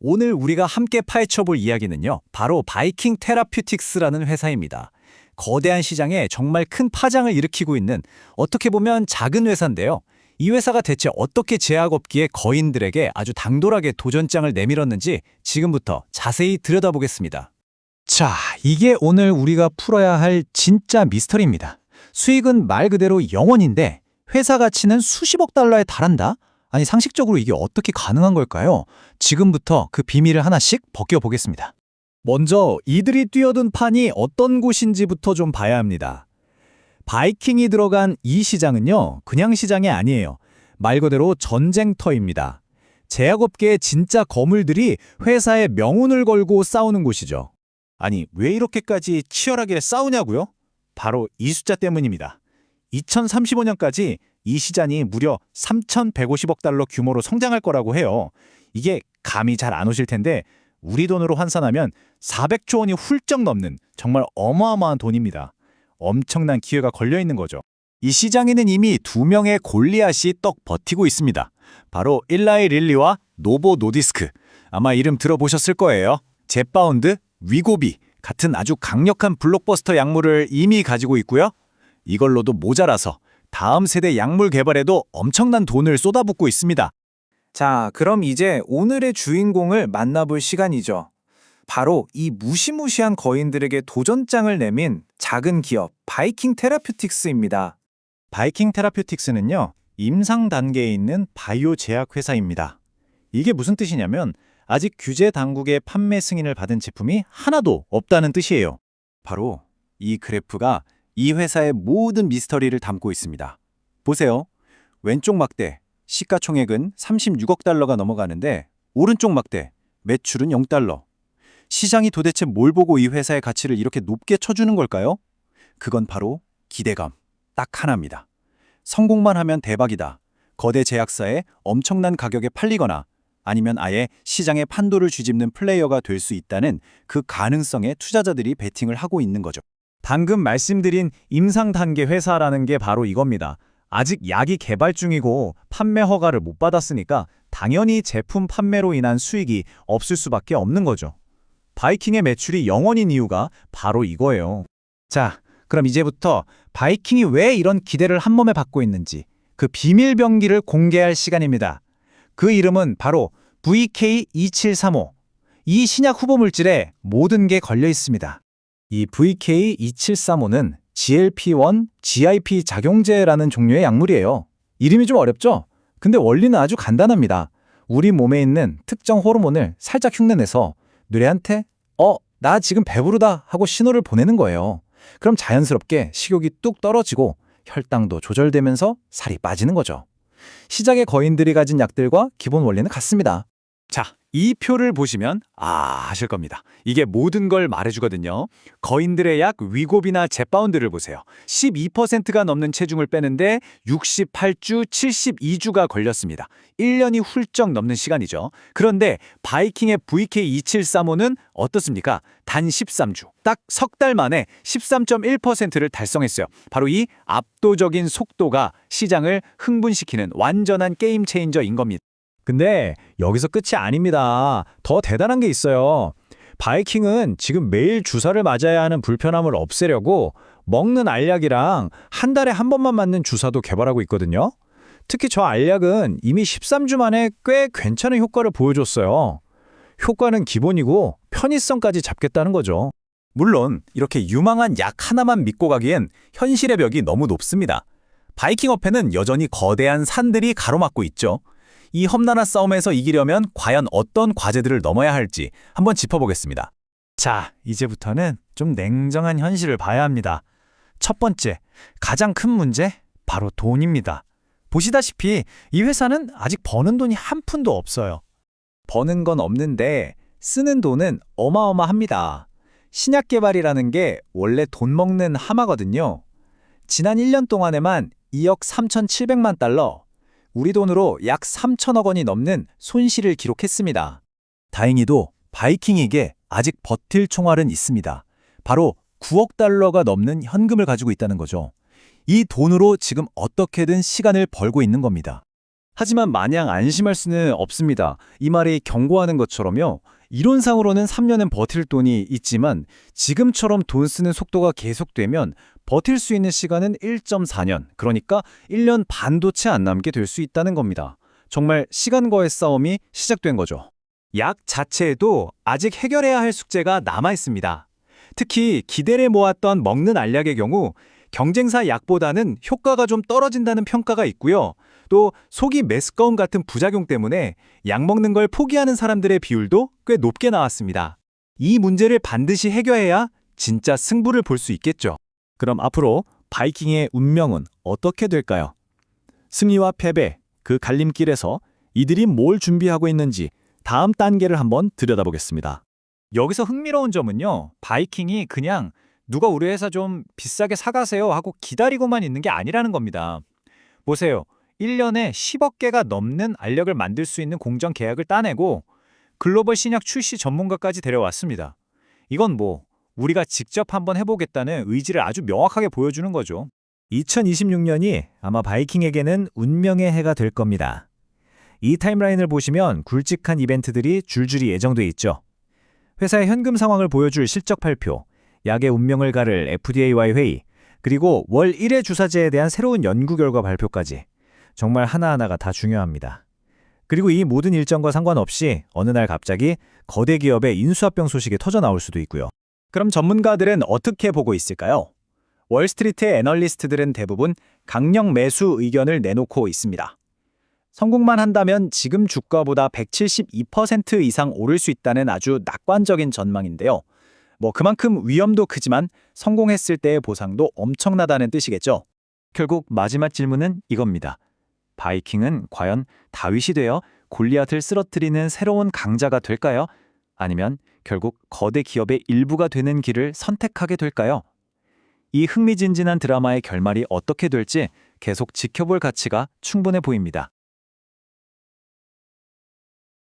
오늘 우리가 함께 파헤쳐볼 이야기는요, 바로 바이킹 테라퓨틱스라는 회사입니다. 거대한 시장에 정말 큰 파장을 일으키고 있는 어떻게 보면 작은 회사인데요. 이 회사가 대체 어떻게 제약업계의 거인들에게 아주 당돌하게 도전장을 내밀었는지 지금부터 자세히 들여다보겠습니다. 자, 이게 오늘 우리가 풀어야 할 진짜 미스터리입니다. 수익은 말 그대로 0원인데 회사 가치는 수십억 달러에 달한다? 아니, 상식적으로 이게 어떻게 가능한 걸까요? 지금부터 그 비밀을 하나씩 벗겨보겠습니다. 먼저 이들이 뛰어든 판이 어떤 곳인지부터 좀 봐야 합니다. 바이킹이 들어간 이 시장은요, 그냥 시장이 아니에요. 말 그대로 전쟁터입니다. 제약업계의 진짜 거물들이 회사의 명운을 걸고 싸우는 곳이죠. 아니, 왜 이렇게까지 치열하게 싸우냐고요? 바로 이 숫자 때문입니다. 2035년까지 이 시장이 무려 3,150억 달러 규모로 성장할 거라고 해요. 이게 감이 잘 안 오실 텐데 우리 돈으로 환산하면 400조 원이 훌쩍 넘는 정말 어마어마한 돈입니다. 엄청난 기회가 걸려 있는 거죠. 이 시장에는 이미 두 명의 골리앗이 떡 버티고 있습니다. 바로 일라이 릴리와 노보 노디스크. 아마 이름 들어보셨을 거예요. 젯바운드, 위고비 같은 아주 강력한 블록버스터 약물을 이미 가지고 있고요. 이걸로도 모자라서 다음 세대 약물 개발에도 엄청난 돈을 쏟아붓고 있습니다. 자, 그럼 이제 오늘의 주인공을 만나볼 시간이죠. 바로 이 무시무시한 거인들에게 도전장을 내민 작은 기업 바이킹 테라퓨틱스입니다. 바이킹 테라퓨틱스는요, 임상 단계에 있는 바이오 제약 회사입니다. 이게 무슨 뜻이냐면 아직 규제 당국의 판매 승인을 받은 제품이 하나도 없다는 뜻이에요. 바로 이 그래프가 이 회사의 모든 미스터리를 담고 있습니다. 보세요. 왼쪽 막대, 시가총액은 36억 달러가 넘어가는데 오른쪽 막대, 매출은 0달러. 시장이 도대체 뭘 보고 이 회사의 가치를 이렇게 높게 쳐주는 걸까요? 그건 바로 기대감. 딱 하나입니다. 성공만 하면 대박이다. 거대 제약사에 엄청난 가격에 팔리거나 아니면 아예 시장의 판도를 뒤집는 플레이어가 될 수 있다는 그 가능성에 투자자들이 베팅을 하고 있는 거죠. 방금 말씀드린 임상 단계 회사라는 게 바로 이겁니다. 아직 약이 개발 중이고 판매 허가를 못 받았으니까 당연히 제품 판매로 인한 수익이 없을 수밖에 없는 거죠. 바이킹의 매출이 0원인 이유가 바로 이거예요. 자, 그럼 이제부터 바이킹이 왜 이런 기대를 한몸에 받고 있는지 그 비밀 병기를 공개할 시간입니다. 그 이름은 바로 VK2735. 이 신약 후보 물질에 모든 게 걸려 있습니다. 이 VK2735는 GLP-1 GIP 작용제라는 종류의 약물이에요. 이름이 좀 어렵죠? 근데 원리는 아주 간단합니다. 우리 몸에 있는 특정 호르몬을 살짝 흉내내서 뇌한테 나 지금 배부르다 하고 신호를 보내는 거예요. 그럼 자연스럽게 식욕이 뚝 떨어지고 혈당도 조절되면서 살이 빠지는 거죠. 시작의 거인들이 가진 약들과 기본 원리는 같습니다. 자, 이 표를 보시면 하실 겁니다. 이게 모든 걸 말해주거든요. 거인들의 약 위고비나 젯바운드를 보세요. 12%가 넘는 체중을 빼는데 68주, 72주가 걸렸습니다. 1년이 훌쩍 넘는 시간이죠. 그런데 바이킹의 VK2735는 어떻습니까? 단 13주, 딱 석 달 만에 13.1%를 달성했어요. 바로 이 압도적인 속도가 시장을 흥분시키는 완전한 게임 체인저인 겁니다. 근데 여기서 끝이 아닙니다. 더 대단한 게 있어요. 바이킹은 지금 매일 주사를 맞아야 하는 불편함을 없애려고 먹는 알약이랑 한 달에 한 번만 맞는 주사도 개발하고 있거든요. 특히 저 알약은 이미 13주 만에 꽤 괜찮은 효과를 보여줬어요. 효과는 기본이고 편의성까지 잡겠다는 거죠. 물론 이렇게 유망한 약 하나만 믿고 가기엔 현실의 벽이 너무 높습니다. 바이킹 업에는 여전히 거대한 산들이 가로막고 있죠. 이 험난한 싸움에서 이기려면 과연 어떤 과제들을 넘어야 할지 한번 짚어보겠습니다. 자, 이제부터는 좀 냉정한 현실을 봐야 합니다. 첫 번째, 가장 큰 문제, 바로 돈입니다. 보시다시피 이 회사는 아직 버는 돈이 한 푼도 없어요. 버는 건 없는데 쓰는 돈은 어마어마합니다. 신약 개발이라는 게 원래 돈 먹는 하마거든요. 지난 1년 동안에만 2억 3,700만 달러, 우리 돈으로 약 3천억 원이 넘는 손실을 기록했습니다. 다행히도 바이킹에게 아직 버틸 총알은 있습니다. 바로 9억 달러가 넘는 현금을 가지고 있다는 거죠. 이 돈으로 지금 어떻게든 시간을 벌고 있는 겁니다. 하지만 마냥 안심할 수는 없습니다. 이 말이 경고하는 것처럼요. 이론상으로는 3년은 버틸 돈이 있지만 지금처럼 돈 쓰는 속도가 계속되면 버틸 수 있는 시간은 1.4년, 그러니까 1년 반도 채 안 남게 될 수 있다는 겁니다. 정말 시간과의 싸움이 시작된 거죠. 약 자체에도 아직 해결해야 할 숙제가 남아 있습니다. 특히 기대를 모았던 먹는 알약의 경우 경쟁사 약보다는 효과가 좀 떨어진다는 평가가 있고요. 또 속이 메스꺼움 같은 부작용 때문에 약 먹는 걸 포기하는 사람들의 비율도 꽤 높게 나왔습니다. 이 문제를 반드시 해결해야 진짜 승부를 볼 수 있겠죠. 그럼 앞으로 바이킹의 운명은 어떻게 될까요? 승리와 패배, 그 갈림길에서 이들이 뭘 준비하고 있는지 다음 단계를 한번 들여다보겠습니다. 여기서 흥미로운 점은요. 바이킹이 그냥 누가 우리 회사 좀 비싸게 사가세요 하고 기다리고만 있는 게 아니라는 겁니다. 보세요. 1년에 10억 개가 넘는 알약을 만들 수 있는 공정 계약을 따내고 글로벌 신약 출시 전문가까지 데려왔습니다. 이건 우리가 직접 한번 해보겠다는 의지를 아주 명확하게 보여주는 거죠. 2026년이 아마 바이킹에게는 운명의 해가 될 겁니다. 이 타임라인을 보시면 굵직한 이벤트들이 줄줄이 예정돼 있죠. 회사의 현금 상황을 보여줄 실적 발표, 약의 운명을 가를 FDA와의 회의, 그리고 월 1회 주사제에 대한 새로운 연구 결과 발표까지 정말 하나하나가 다 중요합니다. 그리고 이 모든 일정과 상관없이 어느 날 갑자기 거대 기업의 인수합병 소식이 터져 나올 수도 있고요. 그럼 전문가들은 어떻게 보고 있을까요? 월스트리트의 애널리스트들은 대부분 강력 매수 의견을 내놓고 있습니다. 성공만 한다면 지금 주가보다 172% 이상 오를 수 있다는 아주 낙관적인 전망인데요. 그만큼 위험도 크지만 성공했을 때의 보상도 엄청나다는 뜻이겠죠. 결국 마지막 질문은 이겁니다. 바이킹은 과연 다윗이 되어 골리앗을 쓰러뜨리는 새로운 강자가 될까요? 아니면 결국 거대 기업의 일부가 되는 길을 선택하게 될까요? 이 흥미진진한 드라마의 결말이 어떻게 될지 계속 지켜볼 가치가 충분해 보입니다.